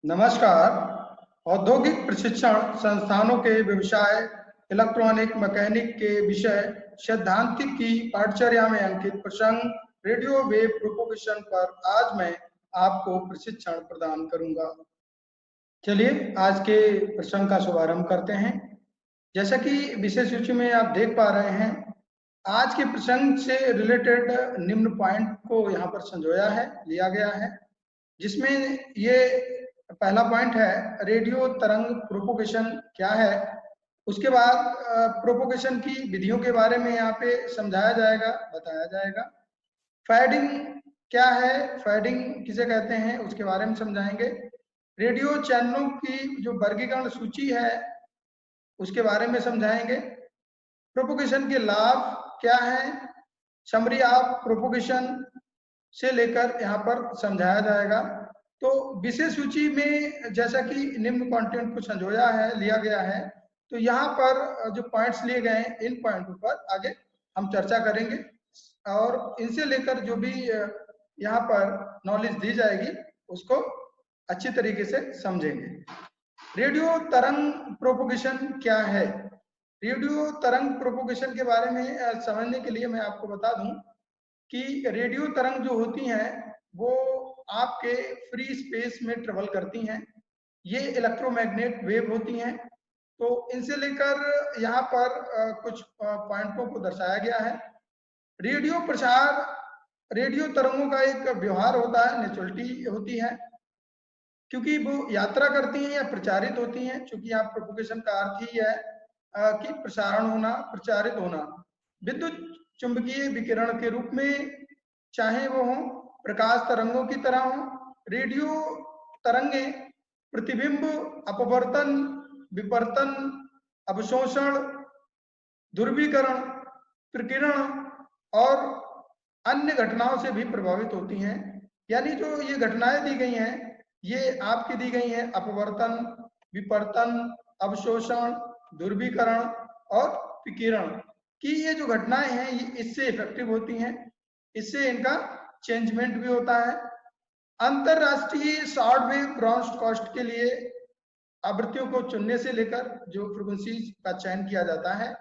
नमस्कार। औद्योगिक प्रशिक्षण संस्थानों के व्यवसाय इलेक्ट्रॉनिक मैकेनिक के विषय सैद्धांतिक की पाठचर्या में अंकित प्रसंग रेडियो वेव प्रोपोगेशन पर आज मैं आपको प्रशिक्षण प्रदान करूंगा। चलिए आज के प्रसंग का शुभारंभ करते हैं। जैसा कि विषय सूची में आप देख पा रहे हैं, आज के प्रसंग से रिलेटेड निम्न पॉइंट को यहाँ पर संजोया है, लिया गया है, जिसमें ये पहला पॉइंट है रेडियो तरंग प्रोपोगेशन क्या है। उसके बाद प्रोपोगेशन की विधियों के बारे में यहाँ पे समझाया जाएगा, बताया जाएगा। फैडिंग क्या है, फैडिंग किसे कहते हैं, उसके बारे में समझाएंगे। रेडियो चैनलों की जो वर्गीकरण सूची है उसके बारे में समझाएंगे। प्रोपोगेशन के लाभ क्या है, समरी ऑफ प्रोपोगेशन से लेकर यहाँ पर समझाया जाएगा। तो विषय सूची में जैसा कि निम्न कंटेंट को संजोया है, लिया गया है, तो यहाँ पर जो पॉइंट्स लिए गए हैं इन पॉइंटों पर आगे हम चर्चा करेंगे और इनसे लेकर जो भी यहाँ पर नॉलेज दी जाएगी उसको अच्छी तरीके से समझेंगे। रेडियो तरंग प्रोपोगेशन क्या है? रेडियो तरंग प्रोपोगेशन के बारे में समझने के लिए मैं आपको बता दूं कि रेडियो तरंग जो होती हैं वो आपके फ्री स्पेस में ट्रेवल करती हैं। ये इलेक्ट्रोमैग्नेट वेव होती हैं। तो इनसे लेकर यहाँ पर कुछ पॉइंटों को दर्शाया गया है। रेडियो प्रसार, रेडियो तरंगों का एक व्यवहार होता है, नेचुरलिटी होती है, क्योंकि वो यात्रा करती हैं या प्रचारित होती हैं। चूंकि यहाँ प्रोपोगेशन का अर्थ ही है कि प्रसारण होना, प्रचारित होना। विद्युत चुंबकीय विकिरण के रूप में, चाहे वो हो प्रकाश तरंगों की तरह हो। रेडियो तरंगे प्रतिबिंब, अपवर्तन, विपर्तन, अवशोषण, ध्रुवीकरण, प्रकीर्णन और अन्य घटनाओं से भी प्रभावित होती हैं। यानी जो ये घटनाएं दी गई हैं ये आपकी दी गई हैं अपवर्तन, विपर्तन, अवशोषण, ध्रुवीकरण और विकिरण की। ये जो घटनाएं हैं ये इससे इफेक्टिव होती हैं, इससे इनका चेंजमेंट भी होता है। अंतरराष्ट्रीय शॉर्ट वेव ब्रॉडकास्ट के लिए आवृत्तियों को चुनने से लेकर जो फ्रीक्वेंसीज का चयन किया जाता है,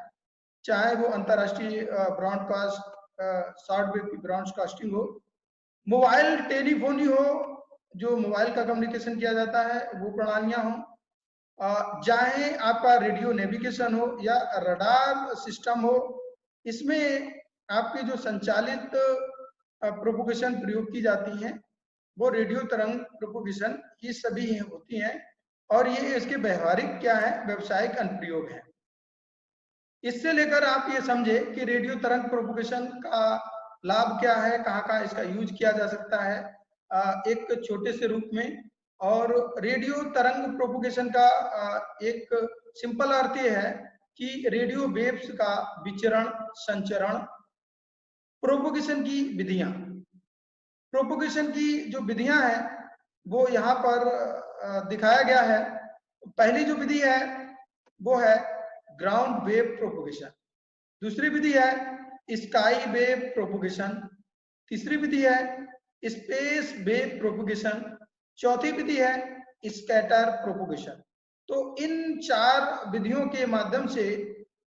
चाहे वो अंतरराष्ट्रीय ब्रॉडकास्ट शॉर्ट वेव की ब्रॉडकास्टिंग हो, मोबाइल टेलीफोनी हो, जो मोबाइल का कम्युनिकेशन किया जाता है वो प्रणालियां हो, चाहे आपका रेडियो नेविगेशन हो या रडार सिस्टम हो, इसमें आपके जो संचालित प्रोपोगेशन प्रयोग की जाती हैं वो रेडियो तरंग प्रोपोगेशन ये सभी होती हैं। और ये इसके व्यवहारिक क्या है, व्यवसायिक अनुप्रयोग है। इससे लेकर आप ये समझे कि रेडियो तरंग प्रोपोगेशन का लाभ क्या है, कहाँ कहाँ इसका यूज किया जा सकता है एक छोटे से रूप में। और रेडियो तरंग प्रोपोगेशन का एक सिंपल अर्थ ये है कि रेडियो वेव्स का विचरण, संचरण। प्रोपोगेशन की विधियां, प्रोपोगेशन की जो विधियां हैं वो यहाँ पर दिखाया गया है। पहली जो विधि है वो है ग्राउंड वेव प्रोपोगेशन, दूसरी विधि है स्काई वेव प्रोपोगेशन, तीसरी विधि है स्पेस वेव प्रोपोगेशन, चौथी विधि है स्कैटर प्रोपोगेशन। तो इन चार विधियों के माध्यम से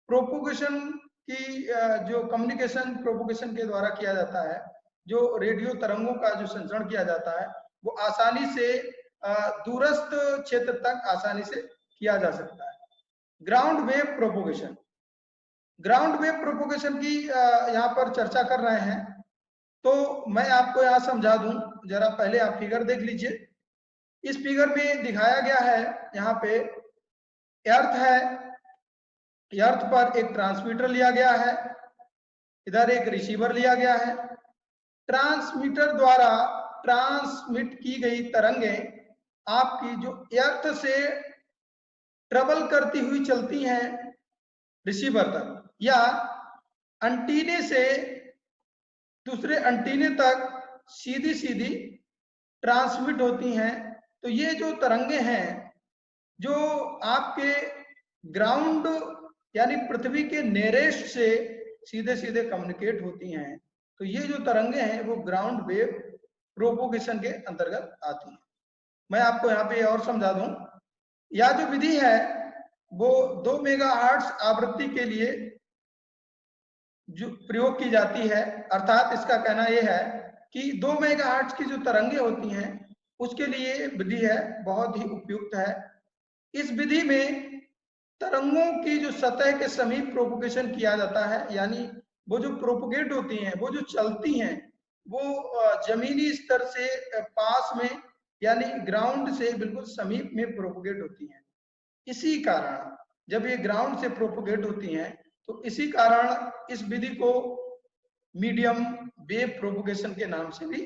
प्रोपोगेशन की जो कम्युनिकेशन प्रोपोगेशन के द्वारा किया जाता है, जो रेडियो तरंगों का जो संचरण किया जाता है वो आसानी से दूरस्थ क्षेत्र तक आसानी से किया जा सकता है। Ground wave propagation, ground wave propagation की यहाँ पर चर्चा कर रहे हैं। तो मैं आपको यहाँ समझा दूं, जरा पहले आप फिगर देख लीजिए। इस फिगर में दिखाया गया है, यहाँ पे अर्थ है, अर्थ पर एक ट्रांसमीटर लिया गया है, इधर एक रिसीवर लिया गया है। ट्रांसमीटर द्वारा ट्रांसमिट की गई तरंगें आपकी जो अर्थ से ट्रेवल करती हुई चलती हैं रिसीवर तक, या एंटीने से दूसरे एंटीने तक सीधी सीधी ट्रांसमिट होती हैं। तो ये जो तरंगे हैं जो आपके ग्राउंड यानी पृथ्वी के नेरेस्ट से सीधे सीधे कम्युनिकेट होती हैं, तो ये जो तरंगे हैं वो ग्राउंड वेव प्रोपोगेशन के अंतर्गत आती हैं। मैं आपको यहाँ पे और समझा दूं, यह जो विधि है वो 2 मेगाहर्ट्ज आवृत्ति के लिए जो प्रयोग की जाती है, अर्थात इसका कहना यह है कि 2 मेगाहर्ट्ज की जो तरंगे होती हैं उसके लिए विधि है बहुत ही उपयुक्त है। इस विधि में तरंगों की जो सतह के समीप प्रोपोगेशन किया जाता है, यानी वो जो प्रोपोगेट होती हैं, वो जो चलती हैं, वो जमीनी स्तर से पास में यानी ग्राउंड से बिल्कुल समीप में प्रोपोगेट होती हैं। इसी कारण जब ये ग्राउंड से प्रोपोगेट होती हैं तो इसी कारण इस विधि को मीडियम वेव प्रोपोगेशन के नाम से भी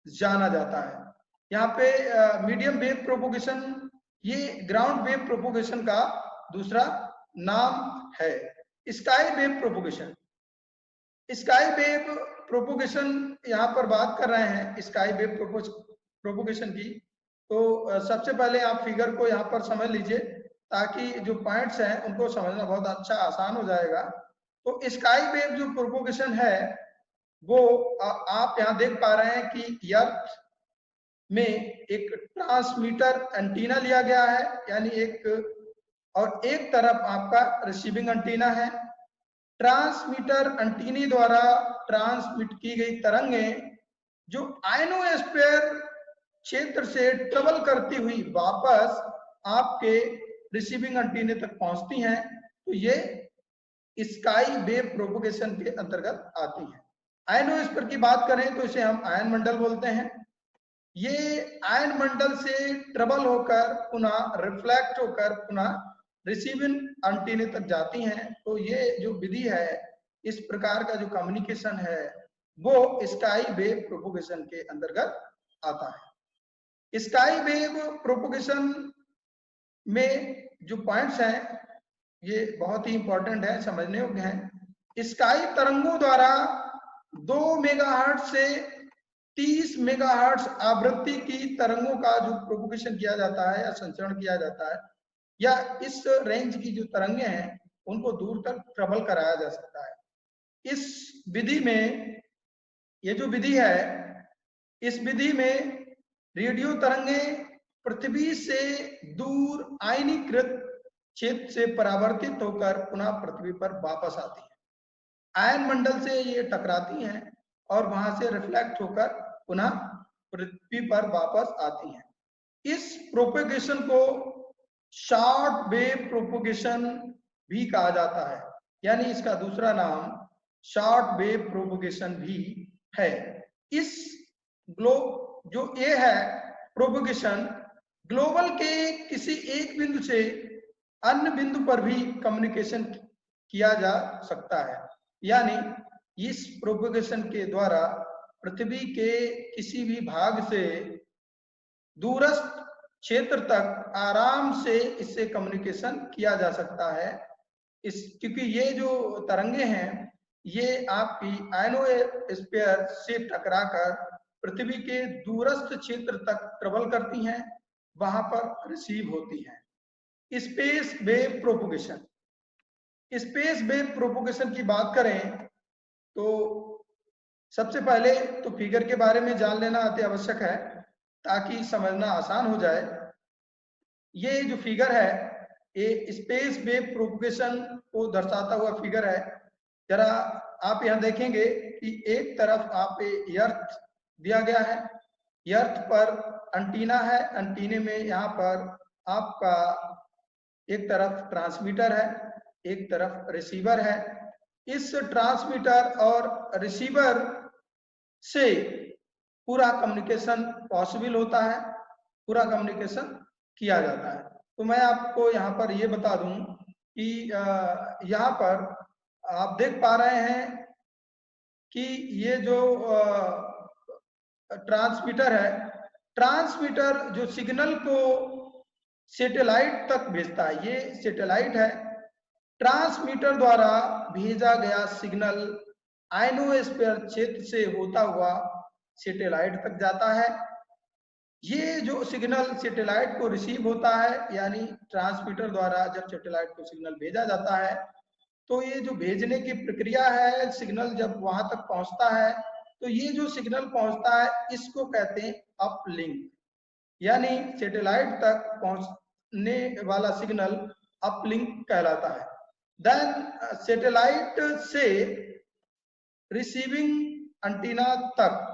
जाना जाता है। यहाँ पे मीडियम वेव प्रोपोगेशन ये ग्राउंड वेव प्रोपोगेशन का दूसरा नाम है। Sky wave propagation, sky wave propagation यहाँ पर बात कर रहे हैं स्काई वेव प्रोपोगेशन की। तो सबसे पहले आप फिगर को यहाँ पर समझ लीजिए ताकि जो पॉइंट्स हैं उनको समझना बहुत अच्छा आसान हो जाएगा। तो स्काई वेव जो प्रोपोगेशन है वो आप यहाँ देख पा रहे हैं कि अर्थ में एक ट्रांसमीटर एंटीना लिया गया है, यानी एक, और एक तरफ आपका रिसीविंग एंटीना है। ट्रांसमीटर एंटीने द्वारा ट्रांसमिट की गई तरंगें जो आयनोस्फीयर क्षेत्र से ट्रेवल करती हुई वापस आपके रिसीविंग एंटीने तक पहुंचती हैं, तो ये स्काई वेव प्रोपोगेशन के अंतर्गत आती है। आयनोस्फीयर की बात करें तो इसे हम आयन मंडल बोलते हैं। ये आयन मंडल से ट्रेवल होकर पुनः रिफ्लेक्ट होकर पुनः रिसीविंग एंटीने तक जाती हैं। तो ये जो विधि है, इस प्रकार का जो कम्युनिकेशन है वो स्काई वेव प्रोपोगेशन के अंतर्गत आता है। स्काई वेव प्रोपोगेशन में जो पॉइंट्स हैं ये बहुत ही इंपॉर्टेंट है, समझने योग्य हैं। स्काई तरंगों द्वारा 2 मेगाहर्ट्ज से 30 मेगाहर्ट्ज आवृत्ति की तरंगों का जो प्रोपोगेशन किया जाता है या संचरण किया जाता है, या इस रेंज की जो तरंगे हैं उनको दूर तक ट्रेवल कराया जा सकता है। इस विधि में, ये जो विधि है, इस विधि में रेडियो तरंगे पृथ्वी से दूर आयनीकृत क्षेत्र से परावर्तित होकर पुनः पृथ्वी पर वापस आती है। आयन मंडल से ये टकराती हैं और वहां से रिफ्लेक्ट होकर पुनः पृथ्वी पर वापस आती हैं। इस प्रोपोगेशन को शॉर्ट वेव प्रोपोगेशन भी कहा जाता है, यानी इसका दूसरा नाम शॉर्ट वेव प्रोपोगेशन भी है। इस जो ये है प्रोपोगेशन ग्लोबल के किसी एक बिंदु से अन्य बिंदु पर भी कम्युनिकेशन किया जा सकता है, यानी इस प्रोपोगेशन के द्वारा पृथ्वी के किसी भी भाग से दूरस्थ क्षेत्र तक आराम से इससे कम्युनिकेशन किया जा सकता है। क्योंकि ये जो तरंगे हैं ये आपकी आयनोस्फीयर से टकराकर पृथ्वी के दूरस्थ क्षेत्र तक ट्रेवल करती हैं, वहां पर रिसीव होती हैं। Space wave propagation, space wave propagation की बात करें तो सबसे पहले तो फिगर के बारे में जान लेना अति आवश्यक है ताकि समझना आसान हो जाए। ये जो फिगर है ये स्पेस वेव प्रोपोगेशन को दर्शाता हुआ फिगर है। जरा आप यहाँ देखेंगे कि एक तरफ आप अर्थ दिया गया है, अर्थ पर एंटीना है, एंटीने में यहाँ पर आपका एक तरफ ट्रांसमीटर है, एक तरफ रिसीवर है। इस ट्रांसमीटर और रिसीवर से पूरा कम्युनिकेशन पॉसिबल होता है, पूरा कम्युनिकेशन किया जाता है। तो मैं आपको यहाँ पर ये बता दूं कि यहाँ पर आप देख पा रहे हैं कि ये जो ट्रांसमीटर है, ट्रांसमीटर जो सिग्नल को सैटेलाइट तक भेजता है, ये सैटेलाइट है। ट्रांसमीटर द्वारा भेजा गया सिग्नल आयनोस्फीयर क्षेत्र से होता हुआ सैटेलाइट तक जाता है। ये जो सिग्नल सैटेलाइट को रिसीव होता है, यानी ट्रांसमीटर द्वारा जब सैटेलाइट को सिग्नल भेजा जाता है तो ये जो भेजने की प्रक्रिया है, सिग्नल जब वहां तक पहुंचता है तो ये जो सिग्नल पहुंचता है इसको कहते हैं अपलिंक। यानी सैटेलाइट तक पहुंचने वाला सिग्नल अपलिंक कहलाता है। देन सैटेलाइट से रिसीविंग एंटीना तक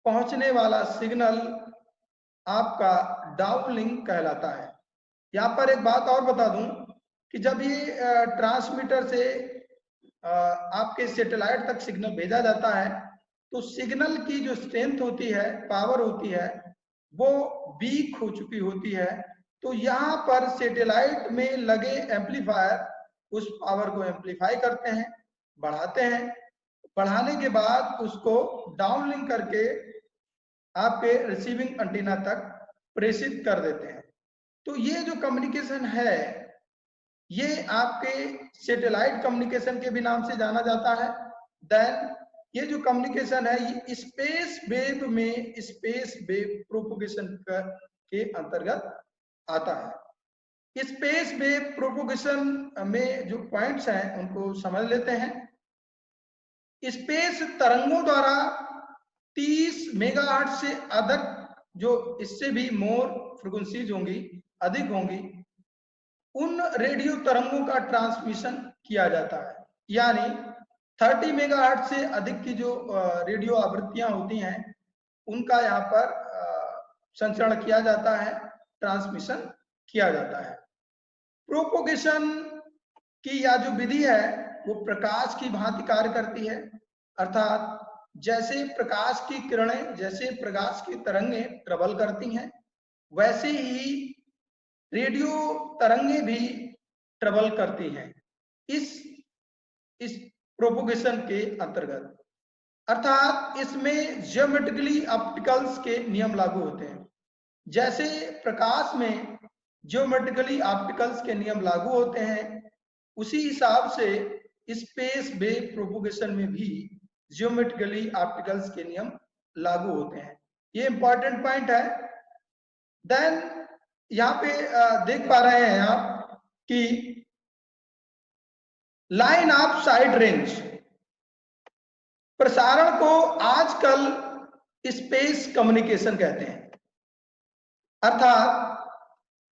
पहुंचने वाला सिग्नल आपका डाउनलिंक कहलाता है। यहाँ पर एक बात और बता दूं कि जब ये ट्रांसमीटर से आपके सैटेलाइट तक सिग्नल भेजा जाता है तो सिग्नल की जो स्ट्रेंथ होती है, पावर होती है, वो वीक हो चुकी होती है। तो यहाँ पर सैटेलाइट में लगे एम्पलीफायर उस पावर को एम्पलीफाई करते हैं, बढ़ाते हैं। बढ़ाने के बाद उसको डाउनलिंक करके आपके रिसीविंग एंटीना तक प्रेषित कर देते हैं। तो ये जो कम्युनिकेशन है ये आपके सैटेलाइट कम्युनिकेशन के भी नाम से जाना जाता है। देन ये जो कम्युनिकेशन है ये स्पेस वेव में स्पेस वेव प्रोपोगेशन के अंतर्गत आता है। स्पेस वेव प्रोपोगेशन में जो पॉइंट्स हैं उनको समझ लेते हैं। स्पेस तरंगों द्वारा 30 मेगाहर्ट्ज से अधिक, जो इससे भी मोर फ्रीक्वेंसीज होंगी, अधिक होंगी, उन रेडियो तरंगों का ट्रांसमिशन किया जाता है। यानी 30 मेगाहर्ट्ज से अधिक की जो रेडियो आवृत्तियां होती हैं उनका यहाँ पर संचरण किया जाता है, ट्रांसमिशन किया जाता है। प्रोपोगेशन की या जो विधि है वो प्रकाश की भांति कार्य करती है, अर्थात जैसे प्रकाश की किरणें, जैसे प्रकाश की तरंगें ट्रेवल करती हैं वैसे ही रेडियो तरंगें भी ट्रेवल करती हैं इस प्रोपोगेशन के अंतर्गत। अर्थात इसमें ज्योमेट्रिकली ऑप्टिकल्स के नियम लागू होते हैं। जैसे प्रकाश में ज्योमेट्रिकली ऑप्टिकल्स के नियम लागू होते हैं उसी हिसाब से स्पेस वेव प्रोपोगेशन में भी ज्योमेट्रिकली ऑप्टिकल्स के नियम लागू होते हैं। ये इंपॉर्टेंट पॉइंट है। देन यहाँ पे देख पा रहे हैं आप कि लाइन ऑफ साइट रेंज प्रसारण को आजकल स्पेस कम्युनिकेशन कहते हैं। अर्थात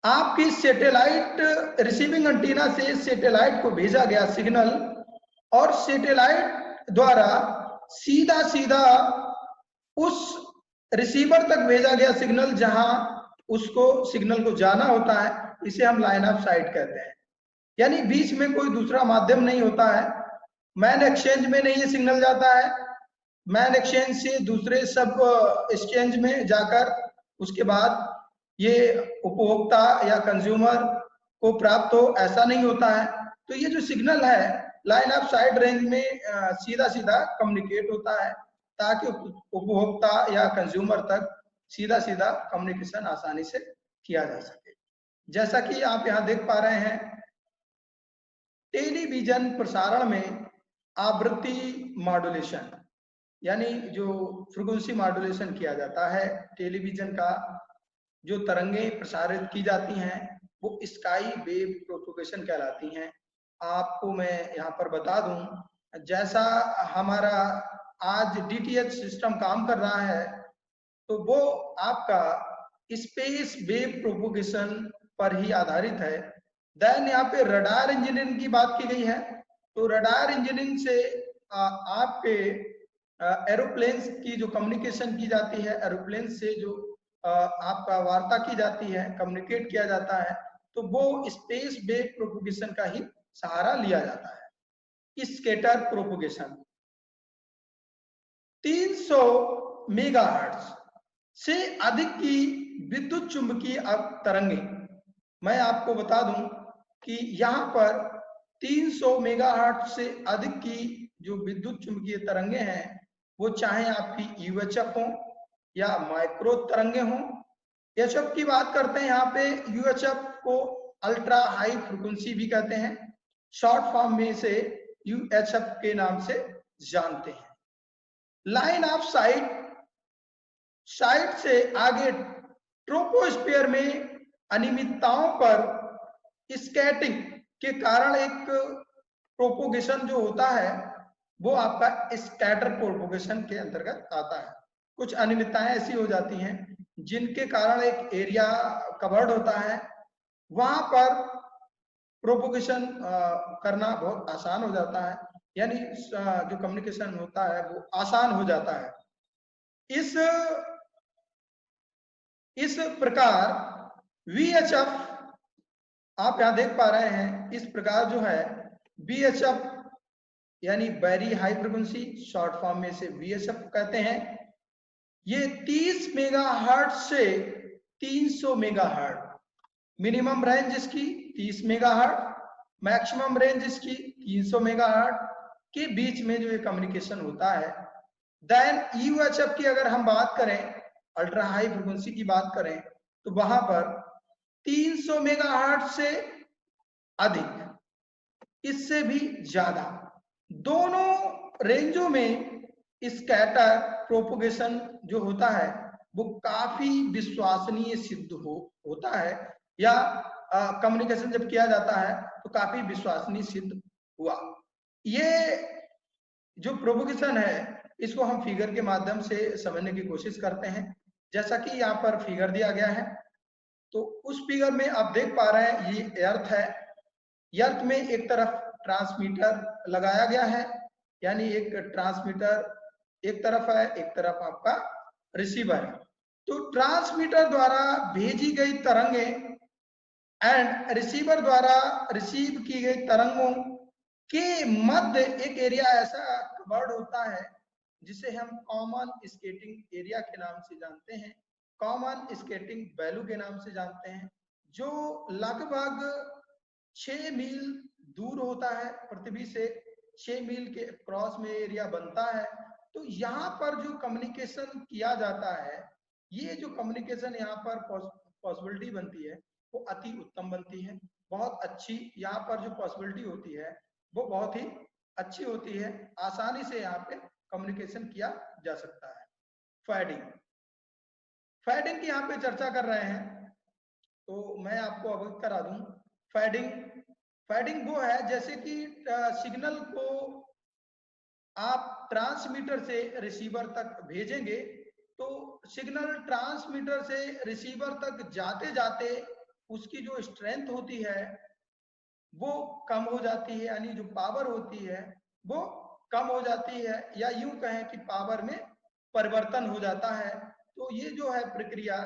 आपकी सैटेलाइट रिसीविंग एंटीना से सैटेलाइट को भेजा गया सिग्नल और सैटेलाइट द्वारा सीधा सीधा उस रिसीवर तक भेजा गया सिग्नल जहां उसको सिग्नल को जाना होता है, इसे हम लाइन ऑफ साइट कहते हैं। यानी बीच में कोई दूसरा माध्यम नहीं होता है। मैन एक्सचेंज में नहीं ये सिग्नल जाता है, मैन एक्सचेंज से दूसरे सब एक्सचेंज में जाकर उसके बाद ये उपभोक्ता या कंज्यूमर को प्राप्त हो, ऐसा नहीं होता है। तो ये जो सिग्नल है लाइन ऑफ साइट रेंज में सीधा सीधा कम्युनिकेट होता है ताकि उपभोक्ता या कंज्यूमर तक सीधा सीधा कम्युनिकेशन आसानी से किया जा सके। जैसा कि आप यहाँ देख पा रहे हैं, टेलीविजन प्रसारण में आवृत्ति मॉड्यूलेशन यानी जो फ्रीक्वेंसी मॉड्यूलेशन किया जाता है, टेलीविजन का जो तरंगें प्रसारित की जाती हैं वो स्काई वेव प्रोपोगेशन कहलाती हैं। आपको मैं यहाँ पर बता दूं, जैसा हमारा आज डीटीएच सिस्टम काम कर रहा है तो वो आपका स्पेस वेव प्रोपोगेशन पर ही आधारित है। देन यहाँ पे रडार इंजीनियरिंग की बात की गई है। तो रडार इंजीनियरिंग से आपके एरोप्लेन्स की जो कम्युनिकेशन की जाती है, एरोप्लेन से जो आपका वार्ता की जाती है, कम्युनिकेट किया जाता है, तो वो स्पेस वेव प्रोपोगेशन का ही सहारा लिया जाता है। स्कैटर प्रोपोगेशन 300 मेगाहर्ट्ज से अधिक की विद्युत चुंबकीय तरंगें, मैं आपको बता दूं कि यहाँ पर 300 मेगाहर्ट्ज से अधिक की जो विद्युत चुंबकीय तरंगें हैं वो चाहे आपकी यूएचएफ हो या माइक्रो तरंगे हों। यूएचएफ की बात करते हैं, यहाँ पे यूएचएफ को अल्ट्रा हाई फ्रीक्वेंसी भी कहते हैं, शॉर्ट फॉर्म में से यूएचएफ के नाम से जानते हैं। लाइन ऑफ साइट से आगे ट्रोपोस्फीयर में अनियमितताओं पर स्कैटिंग के कारण एक प्रोपोगेशन जो होता है वो आपका स्कैटर प्रोपोगेशन के अंतर्गत आता है। कुछ अनियमितताएं ऐसी हो जाती हैं जिनके कारण एक एरिया कवर्ड होता है, वहां पर प्रोपोगेशन करना बहुत आसान हो जाता है, यानी जो कम्युनिकेशन होता है वो आसान हो जाता है। इस प्रकार VHF आप यहां देख पा रहे हैं, इस प्रकार जो है VHF यानी very high frequency, short form में से VHF कहते हैं, ये 30 मेगाहर्ट्ज से 300 मेगाहर्ट्ज, मिनिमम रेंज इसकी 30 मेगाहर्ट्ज, मैक्सिमम रेंज इसकी 300 मेगाहर्ट्ज के बीच में जो ये कम्युनिकेशन होता है। देन UHF की अगर हम बात करें, अल्ट्रा हाई फ्रिक्वेंसी की बात करें, तो वहां पर 300 मेगाहर्ट्ज से अधिक, इससे भी ज्यादा, दोनों रेंजों में स्कैटर प्रोपोगेशन जो होता है वो काफी विश्वसनीय सिद्ध होता है, या कम्युनिकेशन जब किया जाता है तो काफी विश्वसनीय सिद्ध हुआ। ये जो प्रोपोगेशन है इसको हम फिगर के माध्यम से समझने की कोशिश करते हैं। जैसा कि यहाँ पर फिगर दिया गया है, तो उस फिगर में आप देख पा रहे हैं ये अर्थ है। अर्थ में एक तरफ ट्रांसमीटर लगाया गया है, यानी एक ट्रांसमीटर एक तरफ है, एक तरफ आपका रिसीवर है। तो ट्रांसमीटर द्वारा भेजी गई तरंगे एंड रिसीवर द्वारा रिसीव की गई तरंगों के मध्य एक एरिया ऐसा कवर्ड होता है जिसे हम कॉमन स्केटिंग एरिया के नाम से जानते हैं, कॉमन स्केटिंग वैल्यू के नाम से जानते हैं, जो लगभग 6 मील दूर होता है पृथ्वी से, 6 मील के क्रॉस में एरिया बनता है। तो यहाँ पर जो कम्युनिकेशन किया जाता है, ये जो कम्युनिकेशन यहाँ पर पॉसिबिलिटी बनती है वो अति उत्तम बनती है, बहुत अच्छी। यहाँ पर जो पॉसिबिलिटी होती है वो बहुत ही अच्छी होती है, आसानी से यहाँ पे कम्युनिकेशन किया जा सकता है। फैडिंग की यहाँ पे चर्चा कर रहे हैं, तो मैं आपको अवगत करा दूं। फैडिंग वो है जैसे कि सिग्नल को आप ट्रांसमीटर से रिसीवर तक भेजेंगे, तो सिग्नल ट्रांसमीटर से रिसीवर तक जाते जाते उसकी जो स्ट्रेंथ होती है वो कम हो जाती है, यानी जो पावर होती है वो कम हो जाती है, या यूं कहें कि पावर में परिवर्तन हो जाता है। तो ये जो है प्रक्रिया,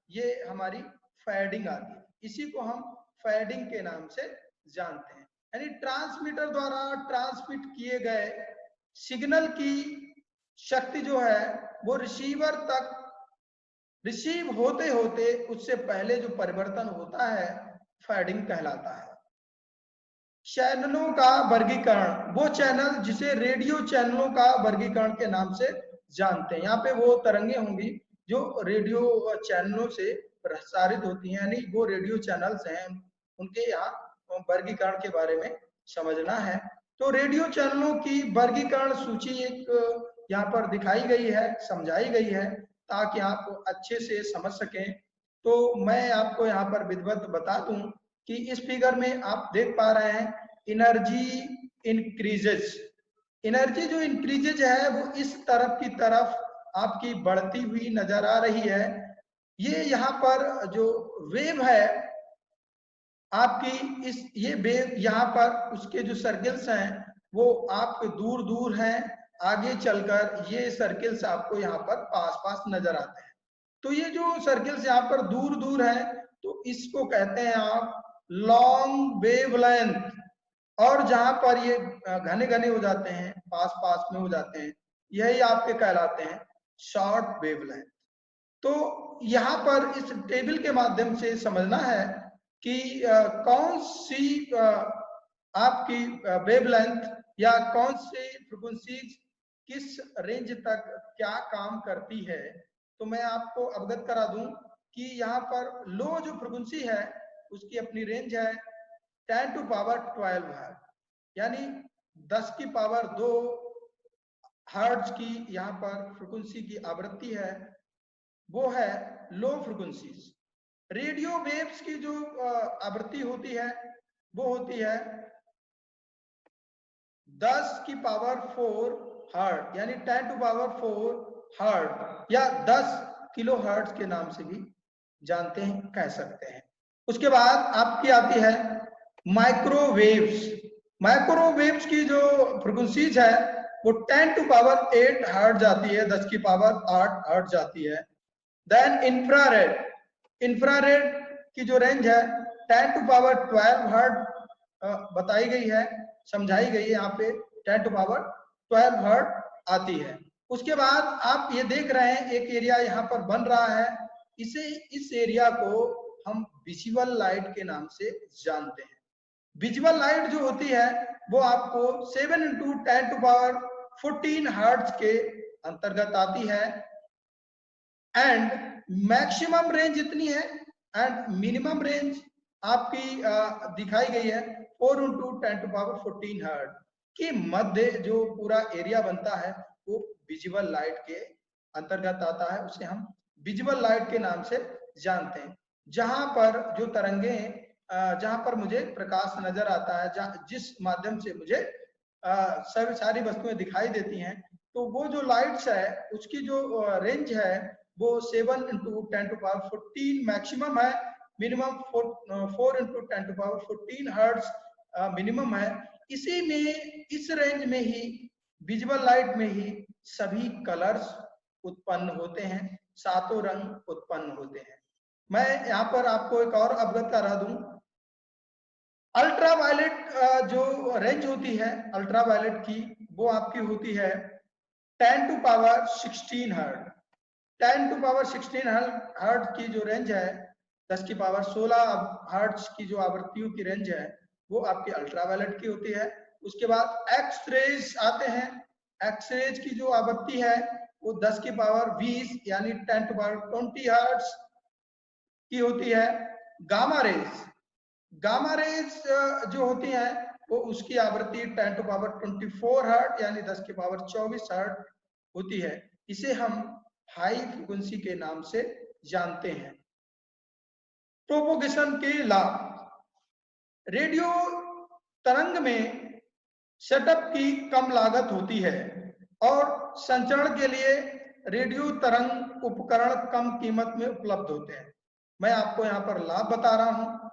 ये हमारी फैडिंग आती है, इसी को हम फैडिंग के नाम से जानते हैं। यानी ट्रांसमीटर द्वारा ट्रांसमिट किए गए सिग्नल की शक्ति जो है वो रिसीवर तक रिसीव होते होते उससे पहले जो परिवर्तन होता है फैडिंग कहलाता है। चैनलों का वर्गीकरण, वो चैनल जिसे रेडियो चैनलों का वर्गीकरण के नाम से जानते हैं। यहाँ पे वो तरंगे होंगी जो रेडियो चैनलों से प्रसारित होती हैं, यानी वो रेडियो चैनल्स हैं, उनके यहाँ वर्गीकरण के बारे में समझना है। तो रेडियो चैनलों की वर्गीकरण सूची एक यहाँ पर दिखाई गई है, समझाई गई है, ताकि आप अच्छे से समझ सकें। तो मैं आपको यहाँ पर विधिवत बता दूं कि इस फिगर में आप देख पा रहे हैं एनर्जी इंक्रीजेज। एनर्जी जो इंक्रीजेज है वो इस तरफ की तरफ आपकी बढ़ती हुई नजर आ रही है। ये यहाँ पर जो वेव है आपकी, ये वेव यहाँ पर उसके जो सर्किल्स हैं वो आपके दूर दूर हैं, आगे चलकर ये सर्किल्स आपको यहाँ पर पास पास नजर आते हैं। तो ये जो सर्किल्स यहाँ पर दूर दूर है, तो इसको कहते हैं आप लॉन्ग वेवलेंथ, और जहां पर ये घने घने हो जाते हैं, पास पास में हो जाते हैं, यही आपके कहलाते हैं शॉर्ट वेवलेंथ। तो यहाँ पर इस टेबल के माध्यम से समझना है कि कौन सी आपकी वेवलेंथ या कौन सी फ्रीक्वेंसीज किस रेंज तक क्या काम करती है। तो मैं आपको अवगत करा दूं कि यहाँ पर लो जो फ्रीक्वेंसी है उसकी अपनी रेंज है 10 टू पावर 12 है, यानी 10 की पावर 2 हर्ट्ज की यहाँ पर फ्रीक्वेंसी की आवृत्ति है, वो है लो फ्रीक्वेंसीज। रेडियो वेव्स की जो आवृत्ति होती है वो होती है 10 की पावर 4 हर्ट्ज, यानी 10 टू पावर 4 हर्ट्ज, या 10 किलोहर्ट्ज के नाम से भी जानते हैं, कह सकते हैं। उसके बाद आपकी आती है माइक्रोवेव्स। माइक्रोवेव्स की जो फ्रीक्वेंसीज है वो 10 टू पावर 8 हर्ट्ज आती है, 10 की पावर 8 हर्ट्ज आती है। देन इंफ्रारेड, इंफ्रारेड की जो रेंज है 10 टू पावर 12 हर्ट्ज बताई गई है, समझाई गई है यहाँ पे 10 टू पावर 12 हर्ट्ज आती है। उसके बाद आप ये देख रहे हैं एक एरिया यहाँ पर बन रहा है, इस एरिया को हम विजुअल लाइट के नाम से जानते हैं। विजुअल लाइट जो होती है वो आपको 7 इंटू 10 टू पावर 14 हर्ट्ज के अंतर्गत आती है। एंड मैक्सिमम रेंज इतनी है एंड मिनिमम रेंज आपकी दिखाई गई है 4 इंटू 10 टू पावर 14 हर्ट्ज के मध्य जो पूरा एरिया बनता है वो विजुअल लाइट के अंतर्गत आता है, उसे हम विजुअल लाइट के नाम से जानते हैं। जहां पर जो तरंगे जहां पर मुझे प्रकाश नजर आता है, जिस माध्यम से मुझे सभी सारी वस्तुएं दिखाई देती हैं, तो वो जो लाइट्स है उसकी जो रेंज है वो 7 इंटू 10 टू पावर 14 मैक्सिमम है, minimum 4 into 10 to power 14 hertz minimum है। इसी में इस रेंज में ही विजुअल लाइट में ही सभी कलर्स उत्पन्न होते हैं, सातों रंग उत्पन्न होते हैं। मैं यहाँ पर आपको एक और अवगत करा दूं, अल्ट्रावायलेट जो रेंज होती है अल्ट्रावायलेट की वो आपकी होती है 10 to power 16 hertz. 10 to power 16 hertz की जो रेंज है, 10 की पावर 16 हर्ट्ज की जो आवृत्तियों की रेंज है वो आपकी अल्ट्रावायलेट की होती है। उसके बाद एक्स रेज आते हैं, एक्स रेज की जो आवृत्ति है वो 10 की पावर 20 यानी 10 टू पावर 20 हर्ट्ज की होती है। गामा रेज, गामा रेज जो होती है वो उसकी आवृत्ति 10 टू पावर 24 हर्ट्ज यानी 10 की पावर 24 हर्ट्ज होती है। इसे हम हाई फ्रीक्वेंसी के नाम से जानते हैं। प्रोपोगेशन के लाभ, रेडियो तरंग में सेटअप की कम लागत होती है और संचरण के लिए रेडियो तरंग उपकरण कम कीमत में उपलब्ध होते हैं। मैं आपको यहाँ पर लाभ बता रहा हूं।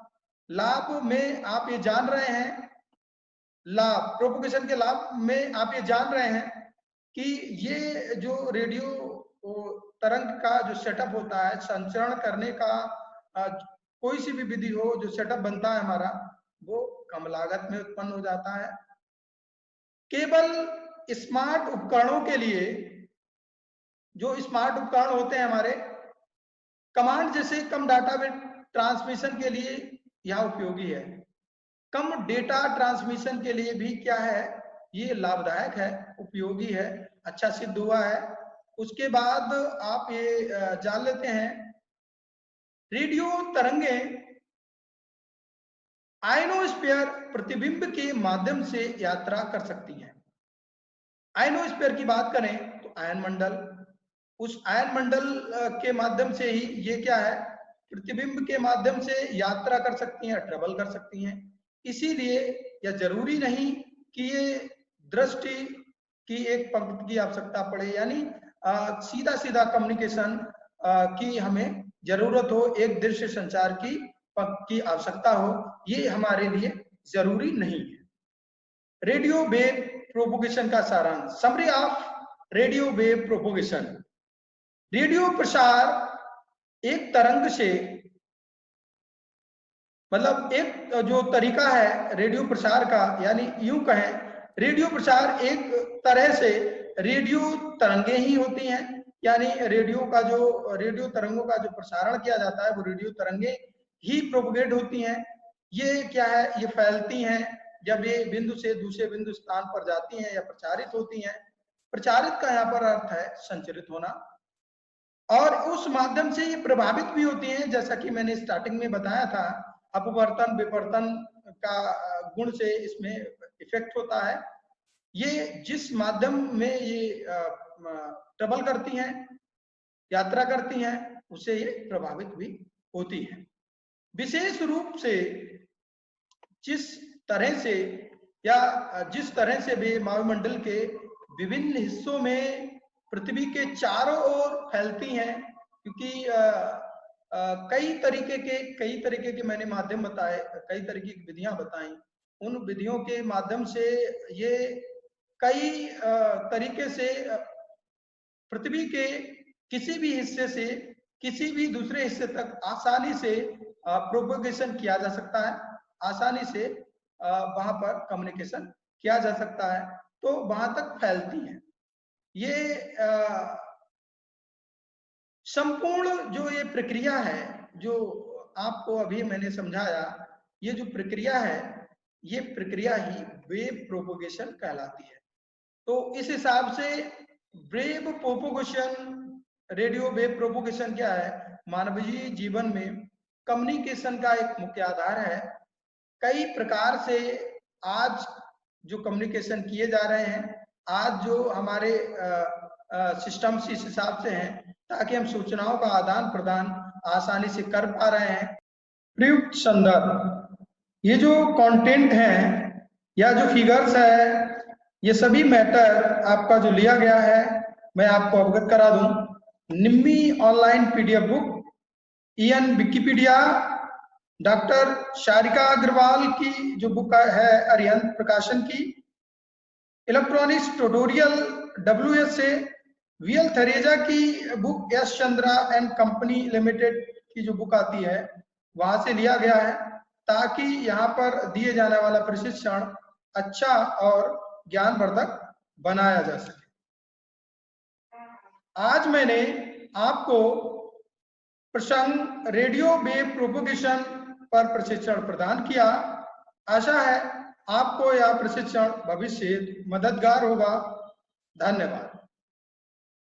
लाभ में आप ये जान रहे हैं, लाभ प्रोपोगेशन के लाभ में आप ये जान रहे हैं कि ये जो रेडियो तरंग का जो सेटअप होता है, संचरण करने का कोई सी भी विधि हो, जो सेटअप बनता है हमारा वो कम लागत में उत्पन्न हो जाता है। केवल स्मार्ट उपकरणों के लिए, जो स्मार्ट उपकरण होते हैं हमारे, कमांड जैसे कम डाटा ट्रांसमिशन के लिए यह उपयोगी है। कम डेटा ट्रांसमिशन के लिए भी क्या है, ये लाभदायक है, उपयोगी है, अच्छा सिद्ध हुआ है। उसके बाद आप ये जान लेते हैं, रेडियो तरंगे आयनोस्फीयर प्रतिबिंब के माध्यम से यात्रा कर सकती हैं। आयनोस्फीयर की बात करें तो आयन मंडल, उस आयन मंडल के माध्यम से ही ये क्या है, प्रतिबिंब के माध्यम से यात्रा कर सकती हैं, ट्रेवल कर सकती हैं। इसीलिए यह जरूरी नहीं कि ये दृष्टि की एक पंक्ति की आवश्यकता पड़े, यानी सीधा सीधा कम्युनिकेशन की हमें जरूरत हो, एक दृश्य संचार की आवश्यकता हो, ये हमारे लिए जरूरी नहीं है। रेडियो वेव प्रोपोगेशन का सारांश, summary of radio wave propagation. Radio प्रसार एक तरंग से, मतलब एक जो तरीका है रेडियो प्रसार का, यानी यूं कहें रेडियो प्रसार एक तरह से रेडियो तरंगे ही होती हैं, यानी रेडियो तरंगों का जो प्रसारण किया जाता है वो रेडियो तरंगे ही प्रोपोगेट होती हैं। ये क्या है, ये फैलती हैं जब ये बिंदु से दूसरे बिंदु स्थान पर जाती हैं या प्रचारित होती हैं। प्रचारित का यहाँ पर अर्थ है संचरित होना, और उस माध्यम से ये प्रभावित भी होती हैं, जैसा कि मैंने स्टार्टिंग में बताया था, अपवर्तन विवर्तन का गुण से इसमें इफेक्ट होता है। ये जिस माध्यम में ये ट्रेवल करती हैं, यात्रा करती हैं, उससे ये प्रभावित भी होती हैं। विशेष रूप से जिस तरह से वे वायुमंडल के विभिन्न हिस्सों में पृथ्वी के चारों ओर फैलती हैं, क्योंकि कई तरीके के मैंने माध्यम बताए, कई तरीके की विधियां बताई। उन विधियों के माध्यम से ये कई तरीके से पृथ्वी के किसी भी हिस्से से किसी भी दूसरे हिस्से तक आसानी से प्रोपगेशन किया जा सकता है, आसानी से वहां पर कम्युनिकेशन किया जा सकता है, तो वहां तक फैलती है। ये संपूर्ण जो ये प्रक्रिया है, जो आपको अभी मैंने समझाया, ये जो प्रक्रिया है, ये प्रक्रिया ही वेव प्रोपगेशन कहलाती है। तो इस हिसाब से wave propagation, radio wave propagation क्या है? मानवीय जीवन में कम्युनिकेशन का एक मुख्य आधार है। कई प्रकार से आज जो कम्युनिकेशन किए जा रहे हैं, आज जो हमारे सिस्टम्स इस हिसाब से हैं ताकि हम सूचनाओं का आदान प्रदान आसानी से कर पा रहे हैं। प्रयुक्त संदर्भ, ये जो कंटेंट है या जो फिगर्स है, ये सभी मैटर आपका जो लिया गया है, मैं आपको अवगत करा दूं। Nimmi online PDF book, EN Wikipedia, doctor Sharika Agarwal की जो बुक है अरिहंत प्रकाशन की, electronics tutorial WSA, VL Thareja की book S Chandra and company limited की जो बुक आती है वहां से लिया गया है, ताकि यहाँ पर दिए जाने वाला प्रशिक्षण अच्छा और ज्ञानवर्धक बनाया जा सके। आज मैंने आपको प्रसंग रेडियो वेव प्रोपगेशन पर प्रशिक्षण प्रदान किया। आशा है आपको यह प्रशिक्षण भविष्य मददगार होगा। धन्यवाद।